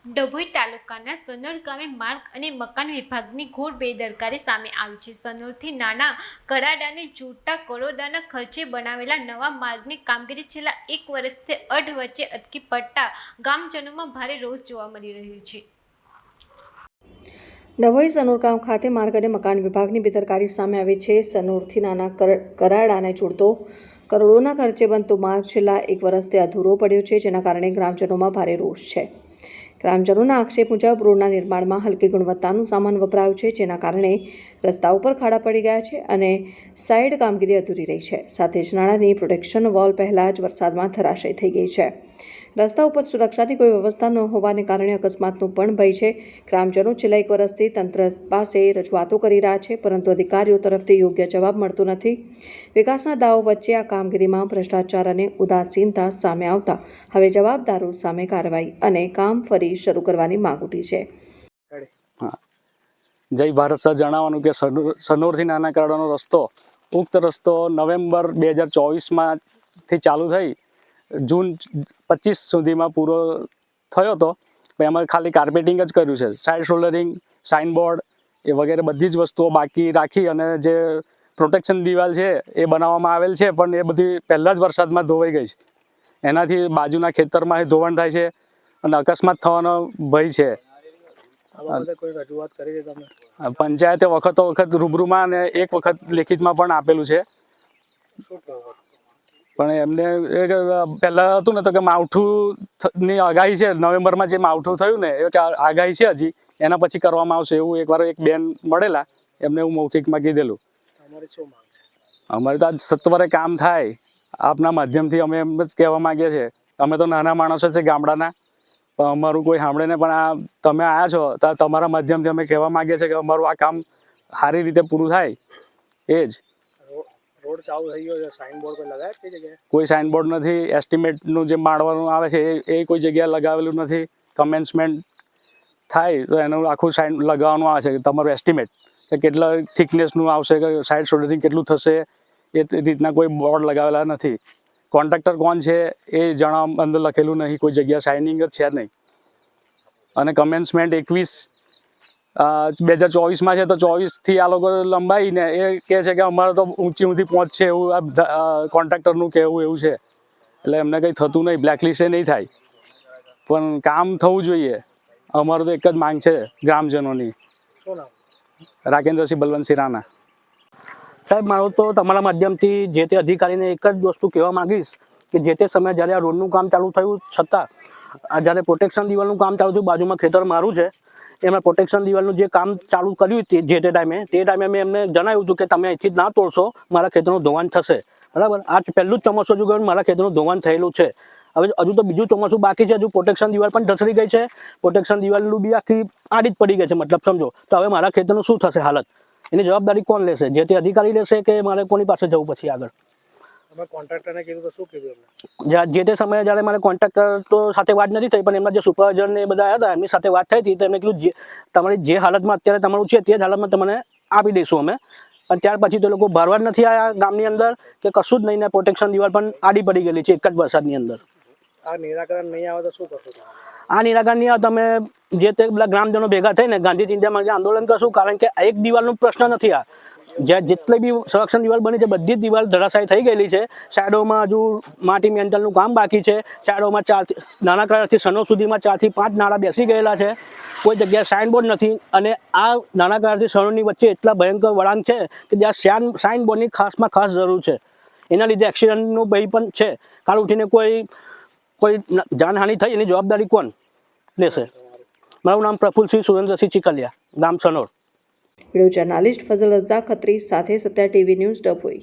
ડભોઈ તાલુકાના સનોર ગામે માર્ગ અને મકાન વિભાગની ઘોર બેદરકારી સામે આવી છે. સનોરથી નાના કરાડાને જોડતા કરોડોના ખર્ચે બનાવેલા નવા માર્ગની કામગીરી છેલ્લા 1 વર્ષથી અધવચ્ચે અટકી પડતા ગામજનોમાં ભારે રોષ જોવા મળી રહ્યો છે. ડભોઈ સનોર ગામ ખાતે માર્ગ અને મકાન વિભાગની બેદરકારી સામે આવી છે. સનોરથી નાના કરાડાને જોડતો કરોડોના ખર્ચે બનતો માર્ગ છેલ્લા 1 વર્ષથી અધૂરો પડ્યો છે, જેના કારણે ગ્રામજનોમાં ભારે રોષ છે. ગ્રામજનોના આક્ષેપ મુજબ રોડના નિર્માણમાં હલકી ગુણવત્તાનું સામાન વપરાયું છે, જેના કારણે રસ્તા ઉપર ખાડા પડી ગયા છે અને સાઇડ કામગીરી અધૂરી રહી છે. સાથે જ નાણાંની પ્રોટેક્શન વોલ પહેલા જ વરસાદમાં ધરાશયી થઈ ગઈ છે. રસ્તા ઉપર સુરક્ષાની કોઈ વ્યવસ્થા ન હોવાને કારણે અકસ્માતનો પણ ભય છે. ગ્રામજનો છેલ્લા 1 વર્ષથી તંત્ર પાસે રજૂઆતો કરી રહ્યા છે, પરંતુ અધિકારીઓ તરફથી યોગ્ય જવાબ મળતો નથી. વિકાસના દાવો વચ્ચે આ કામગીરીમાં ભ્રષ્ટાચાર અને ઉદાસીનતા સામે આવતા હવે જવાબદારો સામે કાર્યવાહી અને કામ ફરી શરૂ કરવાની માંગ ઉઠી છે. જય ભારત સર જણાવવાનું કે સનોરથી નાના કરાડાનો રસ્તો ઉક્ત રસ્તો નવેમ્બર 2024 ચાલુ થઈ જૂન 25 સુધીમાં પૂરો થયો હતો. એમાં ખાલી કાર્પેટિંગ જ કર્યું છે. સાઇડ શોલ્ડરિંગ, સાઇનબોર્ડ એ વગેરે બધી જ વસ્તુઓ બાકી રાખી અને જે પ્રોટેક્શન દિવાલ છે એ બનાવવામાં આવેલ છે, પણ એ બધી પહેલાં જ વરસાદમાં ધોવાઈ ગઈ છે. એનાથી બાજુના ખેતરમાં ધોવાણ થાય છે અને અકસ્માત થવાનો ભય છે. પંચાયતે વખત રૂબરૂમાં અને એક વખત લેખિતમાં પણ આપેલું છે, પણ એમને પહેલા હતું ને તો કે માવઠુંની આગાહી છે. નવેમ્બરમાં જે માવઠું થયું ને એ આગાહી છે, હજી એના પછી કરવામાં આવશે એવું એકવાર એક બેન મળેલા, એમને એવું મૌખિકમાં કીધેલું. અમારે તો આજ સત્વરે કામ થાય આપના માધ્યમથી અમે એમ જ કહેવા માંગીએ છીએ. અમે તો નાના માણસો છે ગામડાના, પણ અમારું કોઈ સાંભળે ને, પણ આ તમે આવ્યા છો તો તમારા માધ્યમથી અમે કહેવા માંગીએ છીએ કે અમારું આ કામ સારી રીતે પૂરું થાય. એ જ રોડ ચાલુ થઈ ગયો છે. સાઇનબોર્ડ કોઈ લગાવ્યા કઈ જગ્યાએ? કોઈ સાઇનબોર્ડ નથી. એસ્ટિમેટનું જે માળવાનું આવે છે એ કોઈ જગ્યાએ લગાવેલું નથી. કમેન્સમેન્ટ થાય તો એનું આખું સાઇન લગાવવાનું આવે છે કે તમારું એસ્ટિમેટ કે કેટલા થિકનેસનું આવશે, કે સાઇડ શોલ્ડરિંગ કેટલું થશે, એ રીતના કોઈ બોર્ડ લગાવેલા નથી. કોન્ટ્રાક્ટર કોણ છે એ જણાવ અંદર લખેલું નહીં, કોઈ જગ્યા સાઇનિંગ જ છે નહીં. અને કમેન્સમેન્ટ 2024 છે તો 24થી આ લોકો લંબાઈને એ કહે છે કે અમારે તો ઊંચી પહોંચશે એવું કોન્ટ્રાક્ટરનું કહેવું એવું છે. એટલે એમને કંઈ થતું નહીં, બ્લેકલિસ્ટે નહીં થાય, પણ કામ થવું જોઈએ. અમારું તો એક જ માંગ છે ગ્રામજનોની. રાકેન્દ્રસિંહ બલવંતસિંહ રાણા. સાહેબ, મારું તો તમારા માધ્યમથી જે તે અધિકારીને એક જ વસ્તુ કહેવા માંગીશ કે જે તે સમયે જ્યારે આ રોડનું કામ ચાલુ થયું છતાં જ્યારે પ્રોટેક્શન દિવાલનું કામ ચાલુ થયું, બાજુમાં ખેતર મારું છે, એમાં પ્રોટેક્શન દિવાલનું જે કામ ચાલુ કર્યું જે તે ટાઈમે મેં એમને જણાવ્યું હતું કે તમે અહીંથી ના તોડશો, મારા ખેતરનું ધોવાણ થશે. બરાબર, આજ પહેલું જ ચોમાસું હજુ ગયું, મારા ખેતરનું ધોવાણ થયેલું છે. હવે હજુ તો બીજું ચોમાસું બાકી છે. હજુ પ્રોટેક્શન દિવાલ પણ ઢસડી ગઈ છે. પ્રોટેક્શન દિવાલનું બી આખી આડી જ પડી ગઈ છે, મતલબ સમજો. તો હવે મારા ખેતરનું શું થશે હાલત? એની જવાબદારી કોણ લેશે? જે તે અધિકારી લેશે કે મારે કોની પાસે જવું પછી આગળ? કોન્ટ્રાક્ટરને કીધું તો શું કીધું? જે તે સમયે જ્યારે મારે કોન્ટ્રાક્ટર તો સાથે વાત નથી થઈ, પણ એમના જે સુપરવાઇઝર ને એ બધા આવ્યા હતા, એમની સાથે વાત થઈ હતી. તો એમને કીધું તમારી જે હાલતમાં અત્યારે તમારું છે તે જ હાલતમાં તમને આપી દઈશું અમે. અને ત્યાર પછી તો લોકો ભરવા જ નથી આવ્યા ગામની અંદર કે કશું જ નહીં. ને પ્રોટેક્શન દિવાલ પણ આડી પડી ગયેલી છે એક જ વરસાદની અંદર. આ નિરાકરણ નહીં આવે તો શું કરશો? આ નિરાકરણ નહીં આવે તો અમે જે તે બધા ગ્રામજનો ભેગા થઈને ગાંધી ચિંતામાં આંદોલન કરશું. કારણ કે એક દિવાલનો પ્રશ્ન નથી, આ જ્યાં જેટલી બી સંરક્ષણ દિવાલ બની છે બધી જ દિવાલ ધરાશાયી થઈ ગયેલી છે. સાઈડોમાં હજુ માટી મેન્ટલનું કામ બાકી છે. સાઈડોમાં નાના કરાડાથી સનોર સુધીમાં 4 થી 5 નાળા બેસી ગયેલા છે. કોઈ જગ્યાએ સાઇનબોર્ડ નથી. અને આ નાના કરાડાથી સનોરની વચ્ચે એટલા ભયંકર વળાંક છે કે જ્યાં સાઇનબોર્ડની ખાસમાં ખાસ જરૂર છે. એના લીધે એક્સિડન્ટનું ભય પણ છે. કાલ ઉઠીને કોઈ જાનહાનિ થઈ એની જવાબદારી કોણ લેશે? મારું નામ પ્રફુલસિંહ સુરેન્દ્રસિંહ ચીકલિયા, ગામ સનોર. વિડીયો જર્નાલિસ્ટ ફઝલ રઝા ખત્રી સાથે સત્યા ટીવી ન્યૂઝ ડભોઈ.